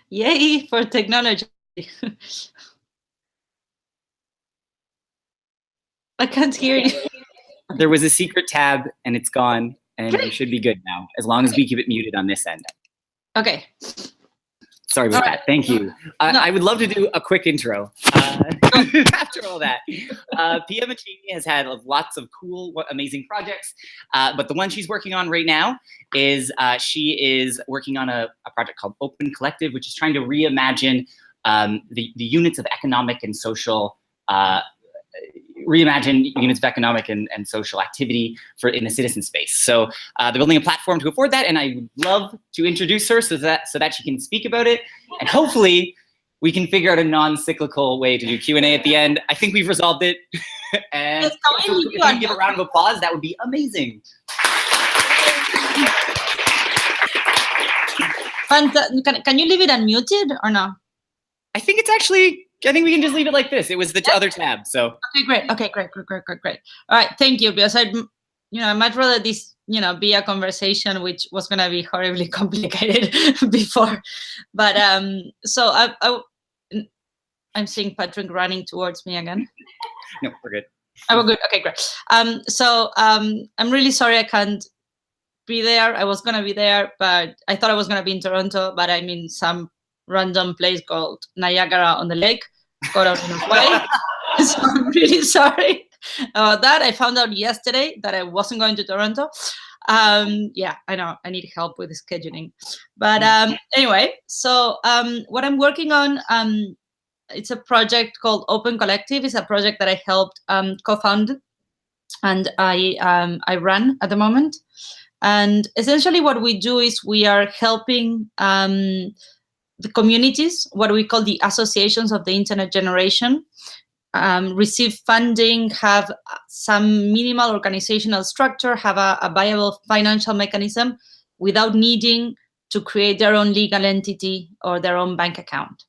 Yay for technology. I can't hear you. There was a secret tab and it's gone, and we should be good now, as long as we keep it muted on this end. Okay. Sorry about that. Thank you. No. I would love to do a quick intro after all that. Pia Mancini has had lots of cool, amazing projects, but the one she's working on right now is she is working on a project called OpenCollective, which is trying to reimagine the units of economic and social and social activity in the citizen space. So they're building a platform to afford that, and I would love to introduce her so that she can speak about it, and hopefully we can figure out a non-cyclical way to do Q&A at the end. I think we've resolved it, and if you give a round of applause, that would be amazing. Can you leave it unmuted or no? I think we can just leave it like this. It was the other tab, so. Okay, great. Okay, great. All right, thank you. Because I'd much rather this, be a conversation which was gonna be horribly complicated before. But so I'm seeing Patrick running towards me again. No, we're good. Oh, we're good. Okay, great. I'm really sorry I can't be there. I was gonna be there, but I thought I was gonna be in Toronto, but I'm in some random place called Niagara-on-the-Lake. Got out in a way. So I'm really sorry about that. I found out yesterday that I wasn't going to Toronto. Yeah, I know I need help with scheduling. But anyway, so what I'm working on, it's a project called OpenCollective. It's a project that I helped co-found, and I run at the moment. And essentially what we do is we are helping the communities, what we call the associations of the internet generation, receive funding, have some minimal organizational structure, have a viable financial mechanism without needing to create their own legal entity or their own bank account.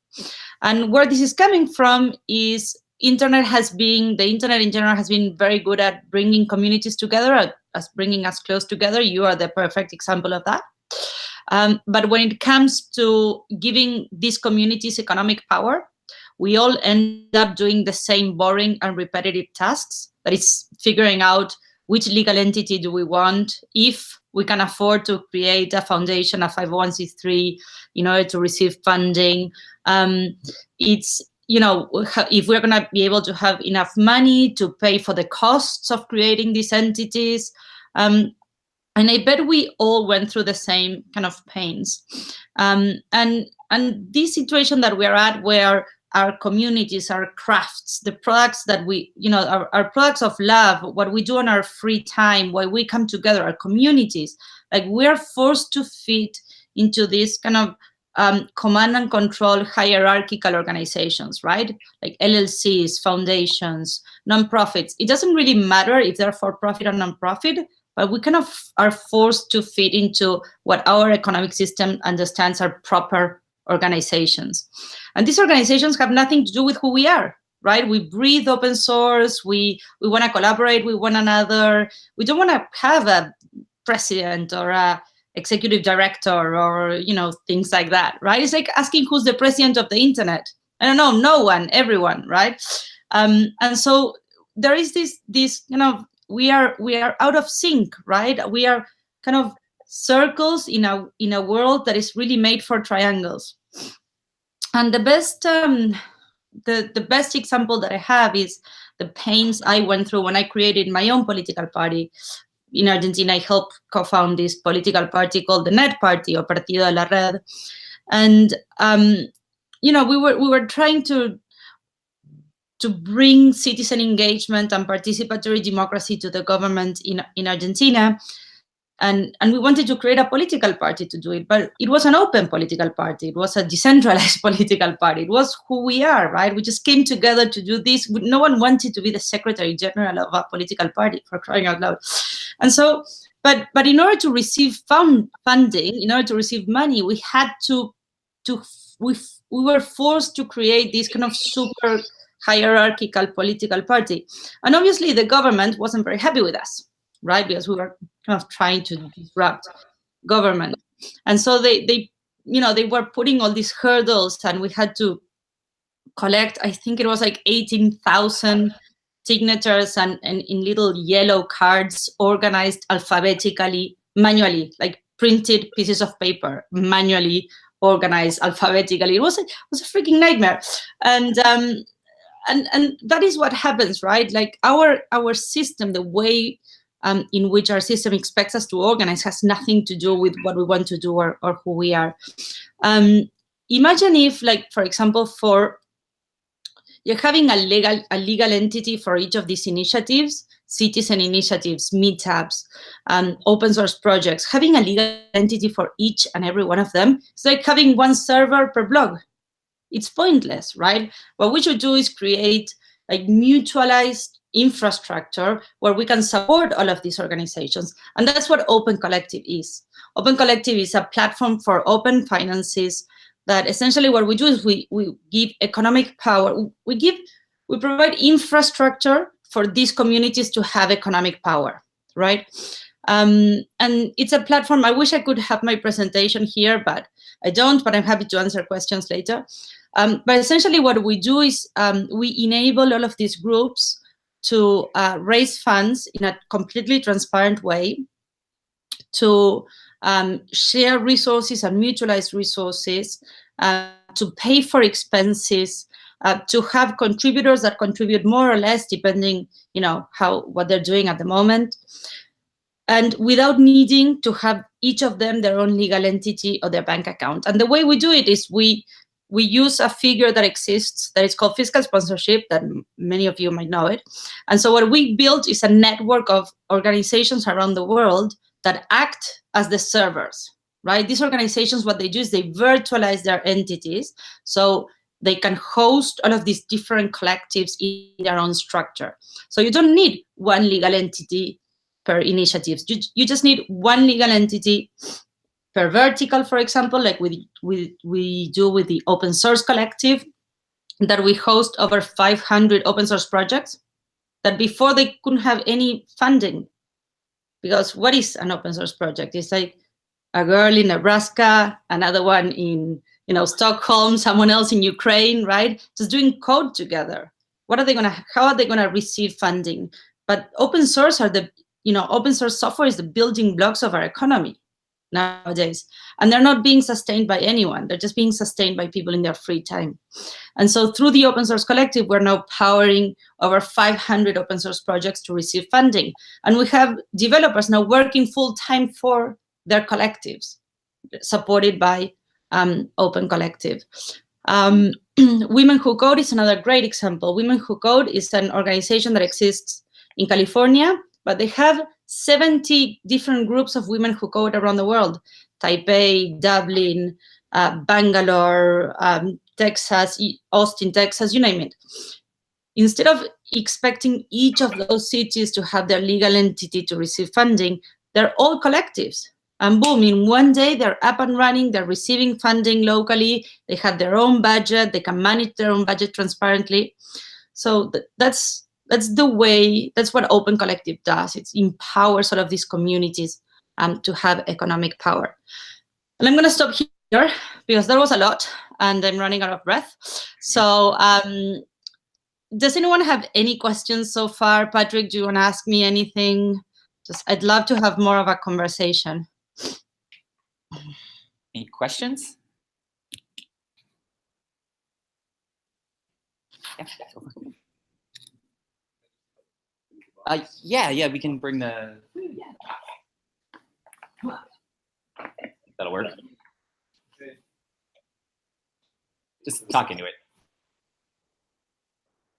And where this is coming from is the internet in general has been very good at bringing communities together, as bringing us close together. You are the perfect example of that. But when it comes to giving these communities economic power, we all end up doing the same boring and repetitive tasks. That is figuring out which legal entity do we want, if we can afford to create a foundation, a 501c3, in order to receive funding. It's, if we're going to be able to have enough money to pay for the costs of creating these entities. And I bet we all went through the same kind of pains. And this situation that we're at, where our communities, our crafts, the products that we, our products of love, what we do on our free time, why we come together, our communities, like we're forced to fit into this kind of command and control hierarchical organizations, right? Like LLCs, foundations, nonprofits. It doesn't really matter if they're for profit or nonprofit, but we kind of are forced to fit into what our economic system understands are proper organizations. And these organizations have nothing to do with who we are, right? We breathe open source. We want to collaborate with one another. We don't want to have a president or a executive director or, things like that, right? It's like asking who's the president of the internet. I don't know, no one, everyone, right? And so there is this we are out of sync, right? We are kind of circles in a world that is really made for triangles. And the best example that I have is the pains I went through when I created my own political party. In Argentina, I helped co-found this political party called the Net Party, or Partido de la Red. And we were trying to bring citizen engagement and participatory democracy to the government in Argentina. And we wanted to create a political party to do it, but it was an open political party. It was a decentralized political party. It was who we are, right? We just came together to do this. No one wanted to be the secretary general of a political party, for crying out loud. And so, but in order to receive funding, in order to receive money, we had we were forced to create this kind of super hierarchical political party. And obviously the government wasn't very happy with us, right? Because we were kind of trying to disrupt government. And so they they were putting all these hurdles, and we had to collect, I think it was like 18,000 signatures and in little yellow cards organized alphabetically, manually, like printed pieces of paper, manually organized alphabetically. It was a freaking nightmare. And that is what happens, right? Like our system, the way in which our system expects us to organize has nothing to do with what we want to do or who we are. Imagine if, like, for example, you're having a legal entity for each of these initiatives, citizen initiatives, meetups, open source projects. Having a legal entity for each and every one of them, it's like having one server per blog. It's pointless, right? What we should do is create like mutualized infrastructure where we can support all of these organizations. And that's what OpenCollective is. OpenCollective is a platform for open finances that essentially what we do is we give economic power. We provide infrastructure for these communities to have economic power, right? And it's a platform. I wish I could have my presentation here, but I don't, but I'm happy to answer questions later. But essentially what we do is we enable all of these groups to raise funds in a completely transparent way, to share resources and mutualize resources, to pay for expenses, to have contributors that contribute more or less depending, what they're doing at the moment, and without needing to have each of them their own legal entity or their bank account. And the way we do it is we use a figure that exists that is called fiscal sponsorship, that many of you might know it. And so what we built is a network of organizations around the world that act as the servers, right? These organizations, what they do is they virtualize their entities so they can host all of these different collectives in their own structure. So you don't need one legal entity per initiatives. You just need one legal entity per vertical, for example, like we do with the open source collective, that we host over 500 open source projects that before they couldn't have any funding. Because what is an open source project? It's like a girl in Nebraska, another one in Stockholm, someone else in Ukraine, right? Just doing code together. How are they gonna receive funding? But open source open source software is the building blocks of our economy nowadays. And they're not being sustained by anyone. They're just being sustained by people in their free time. And so through the open source collective, we're now powering over 500 open source projects to receive funding. And we have developers now working full time for their collectives, supported by OpenCollective. Women Who Code is another great example. Women Who Code is an organization that exists in California, but they have 70 different groups of women who code around the world. Taipei, Dublin, Bangalore, Texas, Austin, Texas, you name it. Instead of expecting each of those cities to have their legal entity to receive funding, they're all collectives. And boom, in one day, they're up and running, they're receiving funding locally, they have their own budget, they can manage their own budget transparently. So that's what OpenCollective does. It empowers all of these communities to have economic power. And I'm gonna stop here because that was a lot and I'm running out of breath. So does anyone have any questions so far? Patrick, do you wanna ask me anything? I'd love to have more of a conversation. Any questions? Yeah, we can bring the. That'll work. Just talk into it.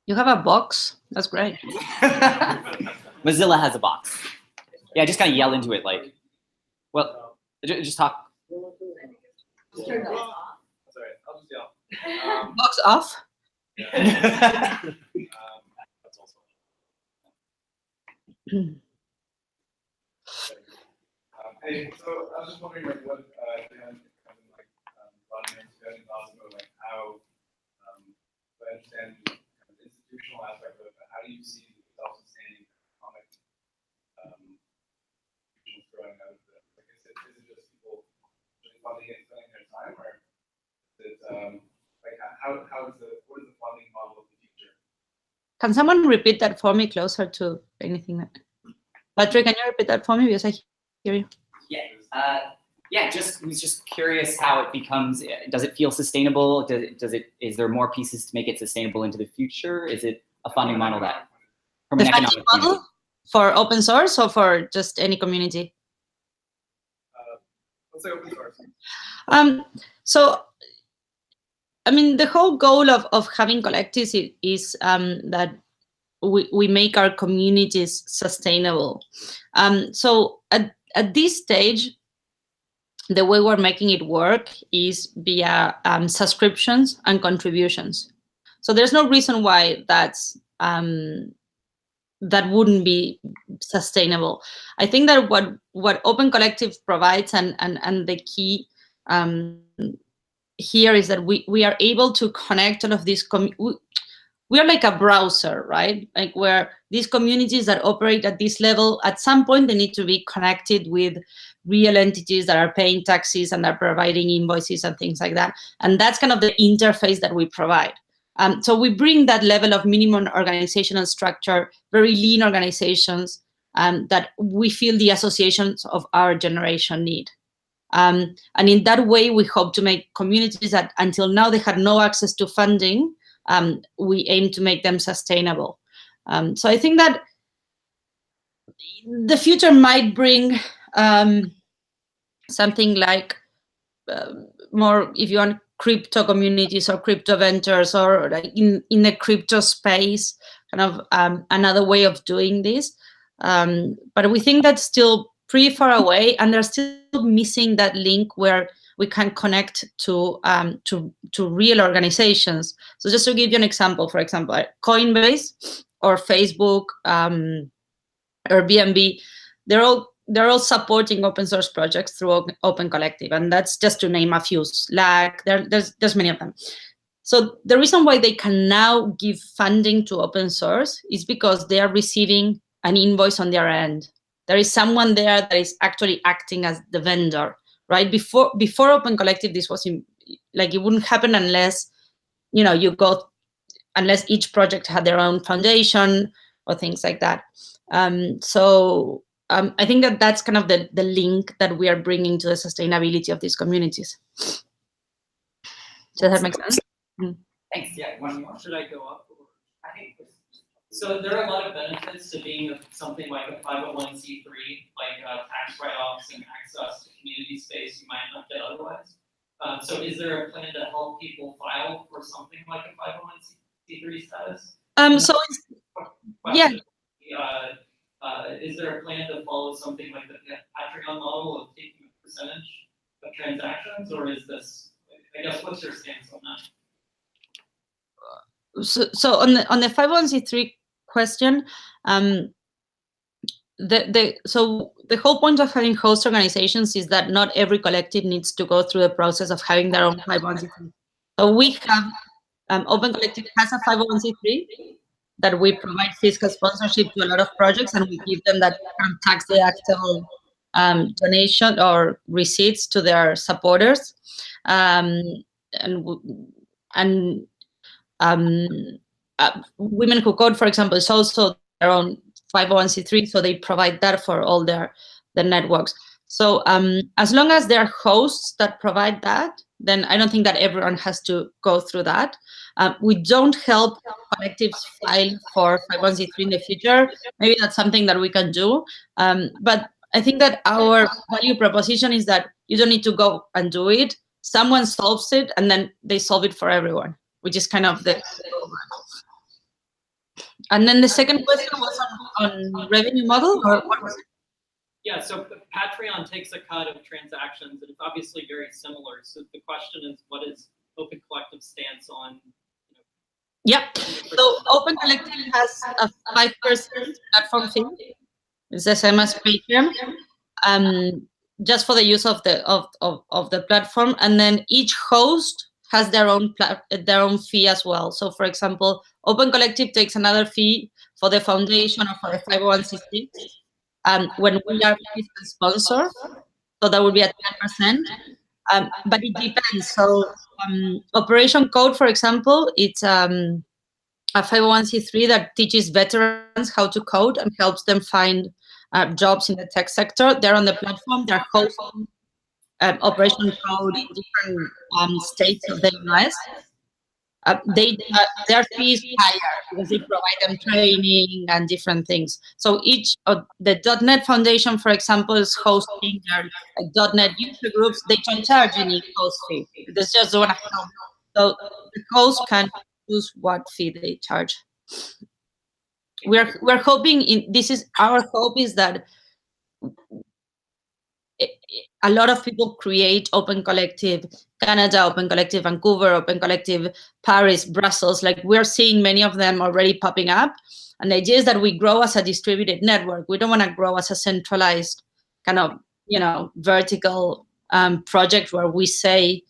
You have a box? That's great. Mozilla has a box. Yeah, just kind of yell into it, like, well, just talk. Sorry, I'll just yell. Box off? That's also. Hey, so I was just wondering, like, what Dan kind of like brought me into and thoughts about like how I understand the kind of institutional aspect of it, but how do you see the self-sustaining economic growing out of it? Like, is it just people really funding it, spending their time, like what is the funding model of the future? Can someone repeat that for me closer to anything? Patrick, can you repeat that for me because I hear you? Yeah. Yeah, was just curious how it becomes. Does it feel sustainable? Is there more pieces to make it sustainable into the future? Is it a funding model that from The an funding economic model point of view? for open source or for just any community? Let's say open source. So, I mean, the whole goal of having collectives is that we make our communities sustainable. So at this stage, the way we're making it work is via subscriptions and contributions. So there's no reason why that wouldn't be sustainable. I think that what OpenCollective provides and the key here is that we are able to connect all of these. We are like a browser, right? Like where these communities that operate at this level, at some point they need to be connected with real entities that are paying taxes and are providing invoices and things like that. And that's kind of the interface that we provide. So we bring that level of minimum organizational structure, very lean organizations that we feel the associations of our generation need. And in that way, we hope to make communities that until now they had no access to funding, we aim to make them sustainable. So I think that the future might bring something like more, if you want, crypto communities or crypto ventures, or like in the crypto space, kind of another way of doing this. But we think that's still pretty far away, and they're still missing that link where we can connect to real organizations. So just to give you an example, for example, Coinbase or Facebook or BNB, they're all supporting open source projects through OpenCollective, and that's just to name a few. Slack, there's many of them. So the reason why they can now give funding to open source is because they are receiving an invoice on their end. There is someone there that is actually acting as the vendor, right? Before OpenCollective, this was like, it wouldn't happen unless, you know, unless each project had their own foundation or things like that. So I think that's kind of the link that we are bringing to the sustainability of these communities. Does that make sense? Thanks. Yeah, one more. Should I go up? I think So there are a lot of benefits to being something like a 501c3, like tax write-offs and access to community space you might not get otherwise. So is there a plan to help people file for something like a 501c3 status? So yeah. Is there a plan to follow something like the Patreon model of taking a percentage of transactions, or is this, I guess, what's your stance on that? So on the 501c3 question, so the whole point of having host organizations is that not every collective needs to go through the process of having their own 501c3. So we have OpenCollective has a 501c3 that we provide fiscal sponsorship to a lot of projects, and we give them that tax deductible donation or receipts to their supporters, Women Who Code, for example, is also their own 501c3, so they provide that for all their networks. So as long as there are hosts that provide that, then I don't think that everyone has to go through that. We don't help collectives file for 501c3 in the future. Maybe that's something that we can do. But I think that our value proposition is that you don't need to go and do it. Someone solves it, and then they solve it for everyone, which is kind of the. And then the second question was on revenue model, or what was it? Yeah, so Patreon takes a cut of transactions, and it's obviously very similar. So the question is, what is OpenCollective's stance on? Yep. So OpenCollective has a 5% platform fee. It's the same as Patreon, just for the use of the platform, and then each host has their own fee as well. So, for example, OpenCollective takes another fee for the foundation or for the 501c3. When we are fiscal sponsor, so that would be at 10%. But it depends. So Operation Code, for example, it's a 501c3 that teaches veterans how to code and helps them find jobs in the tech sector. They're on the platform. They're hosting Operation Code in different states of the US. Their fee is higher because they provide them training and different things. So each of the .NET Foundation, for example, is hosting their .NET user groups. They don't charge any host fee. They just want to help. So the host can choose what fee they charge. We're hoping our hope is that a lot of people create OpenCollective Canada, OpenCollective Vancouver, OpenCollective Paris, Brussels. Like, we're seeing many of them already popping up. And the idea is that we grow as a distributed network. We don't want to grow as a centralized kind of, vertical project where we say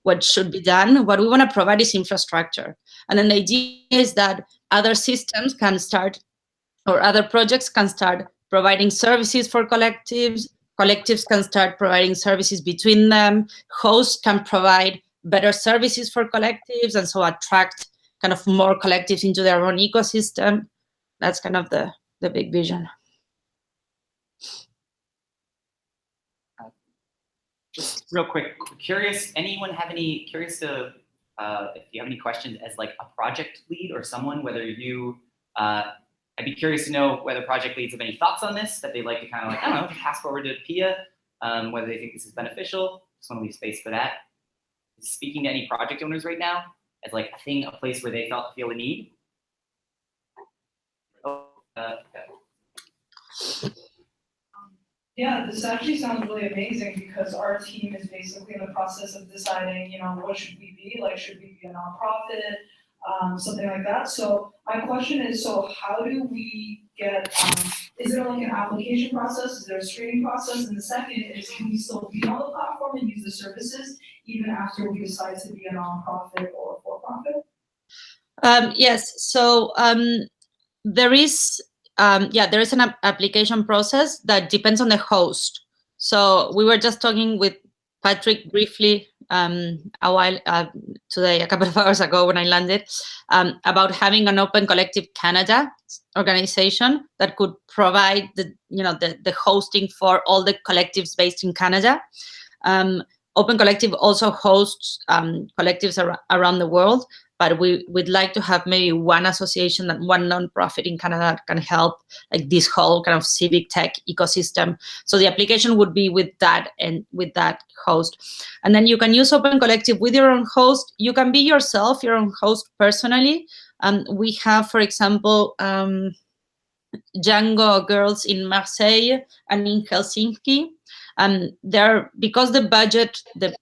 what should be done. What we want to provide is infrastructure. And then the idea is that other systems can start, or other projects can start providing services for collectives. Collectives can start providing services between them. Hosts can provide better services for collectives, and so attract kind of more collectives into their own ecosystem. That's kind of the big vision. Just real quick, curious to, if you have any questions as like a project lead or someone, whether you, I'd be curious to know whether project leads have any thoughts on this, that they'd like to kind of like, I don't know, pass forward to Pia, whether they think this is beneficial. Just want to leave space for that. Speaking to any project owners right now as like a place where they feel a need. Yeah, this actually sounds really amazing because our team is basically in the process of deciding, what should we be? Like, should we be a nonprofit, something like that? So my question is, so how do we get, is there like an application process? Is there a screening process? And the second is, can we still be on the platform and use the services even after we decide to be a nonprofit or for-profit? Yes, so there is an application process that depends on the host. So we were just talking with Patrick briefly today, a couple of hours ago when I landed, about having an OpenCollective Canada organization that could provide the hosting for all the collectives based in Canada. OpenCollective also hosts collectives around the world, but we'd like to have maybe one association, that one nonprofit in Canada that can help like this whole kind of civic tech ecosystem. So the application would be with that and with that host. And then you can use OpenCollective with your own host. You can be yourself, your own host personally. We have, for example, Django girls in Marseille and in Helsinki. Because their budget is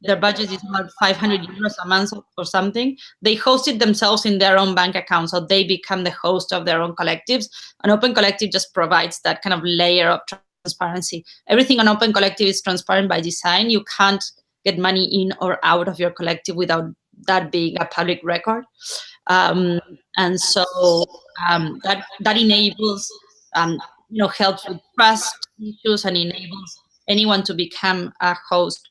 about 500 euros a month or something, they host it themselves in their own bank account, so they become the host of their own collectives. And OpenCollective just provides that kind of layer of transparency. Everything on OpenCollective is transparent by design. You can't get money in or out of your collective without that being a public record. And so that enables, helps with trust issues and enables anyone to become a host.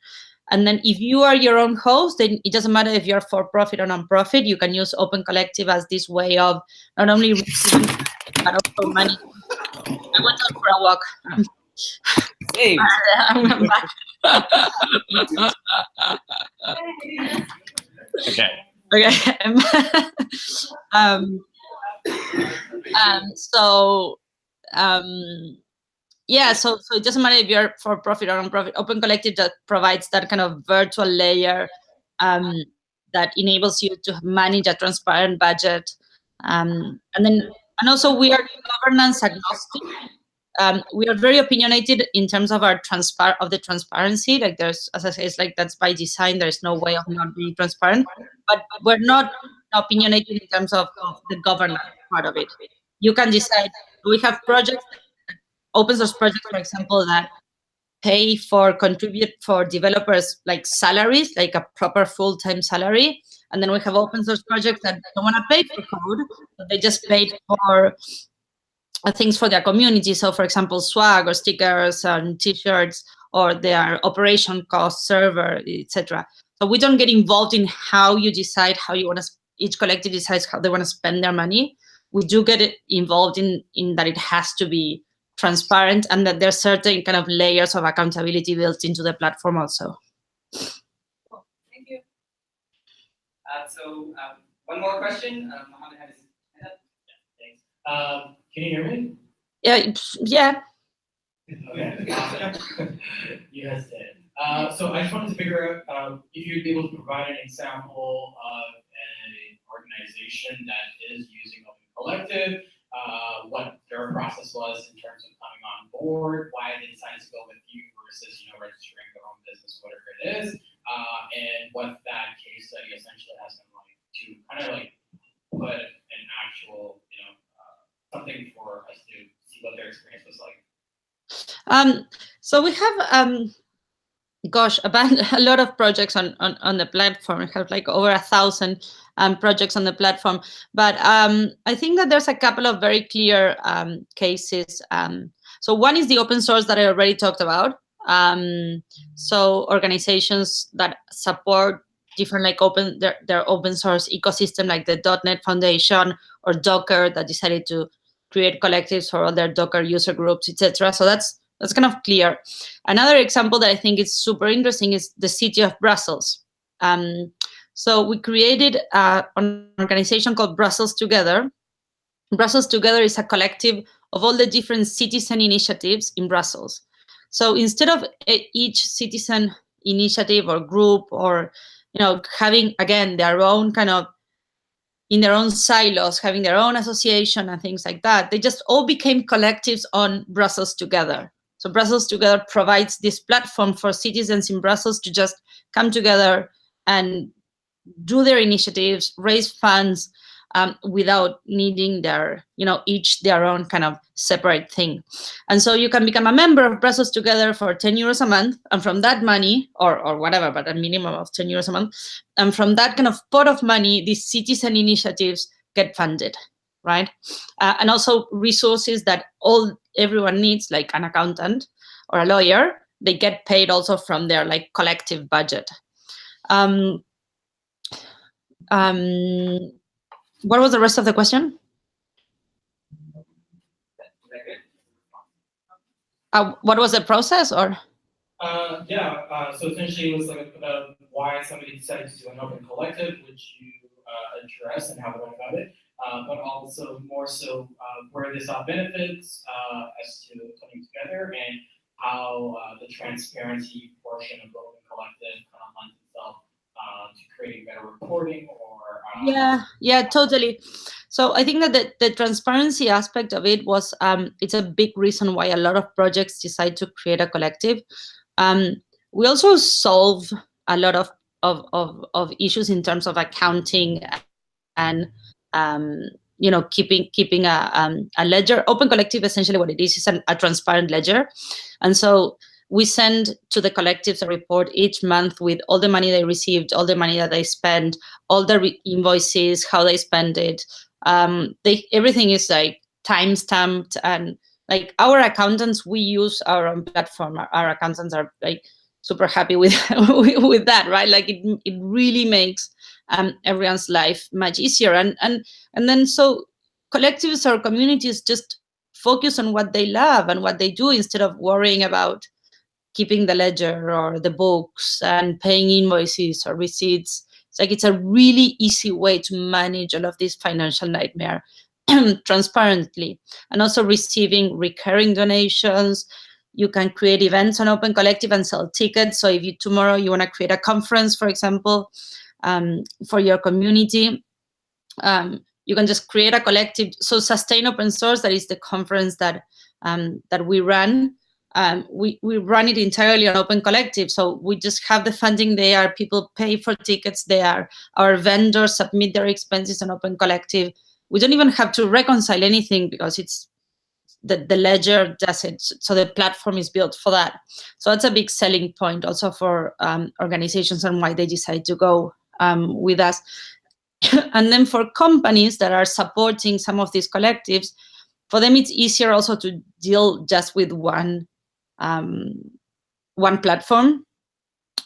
And then if you are your own host, then it doesn't matter if you're for-profit or non-profit. You can use OpenCollective as this way of not only receiving but also money. I went out for a walk. Hey. I'm back. Okay. So it doesn't matter if you're for profit or non-profit. OpenCollective that provides that kind of virtual layer that enables you to manage a transparent budget, and also we are governance agnostic. We are very opinionated in terms of our transparency. Like, there's, as I say, it's like that's by design. There's no way of not being transparent, but we're not opinionated in terms of the governance part of it. You can decide. We have projects, open source projects, for example, that contribute for developers like salaries, like a proper full-time salary. And then we have open source projects that don't want to pay for code, but they just paid for things for their community. So, for example, swag or stickers and t-shirts or their operation cost, server, etc. So we don't get involved in how you decide how you want to. Each collective decides how they want to spend their money. We do get involved in that it has to be transparent and that there's certain kind of layers of accountability built into the platform also. Cool. Thank you. One more question. Mohammed had his hand up. Yeah, thanks. Can you hear me? Yeah. Okay, awesome. You guys did. So I just wanted to figure out if you'd be able to provide an example of an organization that is using OpenCollective, what their process was in terms of coming on board, why they decided to go with you versus registering their own business, whatever it is, and what that case study essentially has been like to kind of like put an actual something for us to see what their experience was like. So we have a lot of projects on the platform. We have like over 1,000 projects on the platform, but I think that there's a couple of very clear cases. So one is the open source that I already talked about. So organizations that support different like their open source ecosystem, like the .NET Foundation or Docker, that decided to create collectives for all their Docker user groups, etc. So that's kind of clear. Another example that I think is super interesting is the city of Brussels. So we created an organization called Brussels Together. Brussels Together is a collective of all the different citizen initiatives in Brussels. So instead of each citizen initiative or group or having, again, their own kind of in their own silos, having their own association and things like that, they just all became collectives on Brussels Together. So Brussels Together provides this platform for citizens in Brussels to just come together and do their initiatives, raise funds without needing their, each their own kind of separate thing. And so you can become a member of Brussels Together for 10 euros a month. And from that money, or whatever, but a minimum of 10 euros a month. And from that kind of pot of money, these citizen initiatives get funded, right? And also resources that everyone needs, like an accountant or a lawyer, they get paid also from their like collective budget. What was the rest of the question? What was the process, or? Yeah, so essentially it was like about why somebody decided to do an open collective, which you addressed and how they went about it, but also more so where they saw benefits as to coming together and how the transparency portion of the open collective kind of lends itself to creating better reporting or yeah, totally. So I think that the transparency aspect of it was it's a big reason why a lot of projects decide to create a collective. We also solve a lot of issues in terms of accounting and keeping a ledger. OpenCollective, essentially what it is a transparent ledger. And so we send to the collectives a report each month with all the money they received, all the money that they spent, all the invoices, how they spend it. Everything is like time stamped, and like our accountants, we use our own platform. Our accountants are like super happy with with that, right? Like it really makes everyone's life much easier. And then so collectives or communities just focus on what they love and what they do instead of worrying about keeping the ledger or the books and paying invoices or receipts. It's like it's a really easy way to manage all of this financial nightmare transparently, and also receiving recurring donations. You can create events on OpenCollective and sell tickets. So if tomorrow you want to create a conference, for example, for your community, you can just create a collective. So Sustain Open Source, that is the conference that we run. We run it entirely on OpenCollective. So we just have the funding there. People pay for tickets there. Our vendors submit their expenses on OpenCollective. We don't even have to reconcile anything because it's the ledger does it. So the platform is built for that. So that's a big selling point also for organizations and why they decide to go with us. And then for companies that are supporting some of these collectives, for them it's easier also to deal just with one one platform.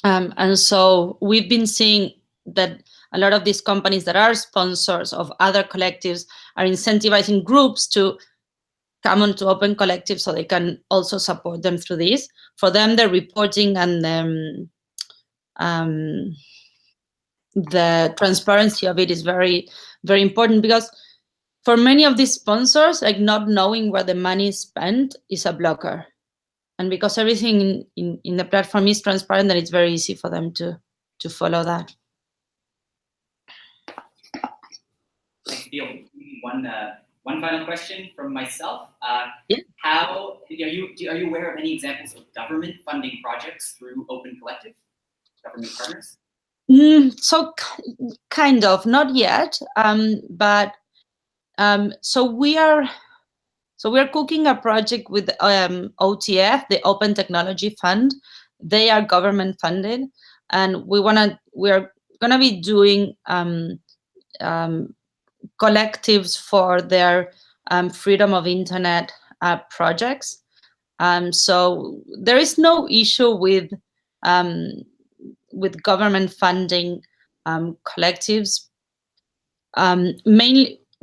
And so we've been seeing that a lot of these companies that are sponsors of other collectives are incentivizing groups to come onto OpenCollective so they can also support them through this. For them, the reporting and the transparency of it is very, very important, because for many of these sponsors, like not knowing where the money is spent is a blocker. And because everything in the platform is transparent, then it's very easy for them to follow that. Thanks, Bill. One final question from myself. Yeah. How are you aware of any examples of government funding projects through OpenCollective, government partners? So kind of, not yet, but so we are cooking a project with OTF, the Open Technology Fund. They are government funded, and we are gonna be doing collectives for their freedom of internet projects. So there is no issue with government funding collectives,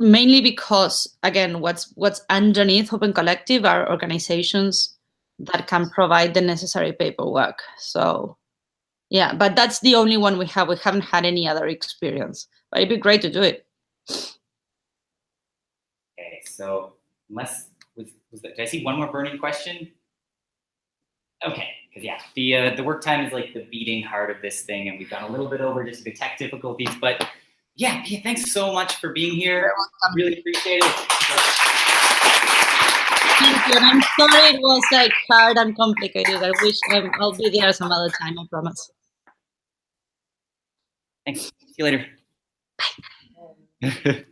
mainly because, again, what's underneath OpenCollective are organizations that can provide the necessary paperwork. So yeah, but that's the only one we have. We haven't had any other experience, but it'd be great to do it. Okay, so did I see one more burning question? Okay, because yeah, the work time is like the beating heart of this thing, and we've gone a little bit over just the tech difficulties, but yeah, Pia, thanks so much for being here. Really appreciate it. Thank you. And I'm sorry it was like hard and complicated. I wish I'll be there some other time, I promise. Thanks. See you later. Bye.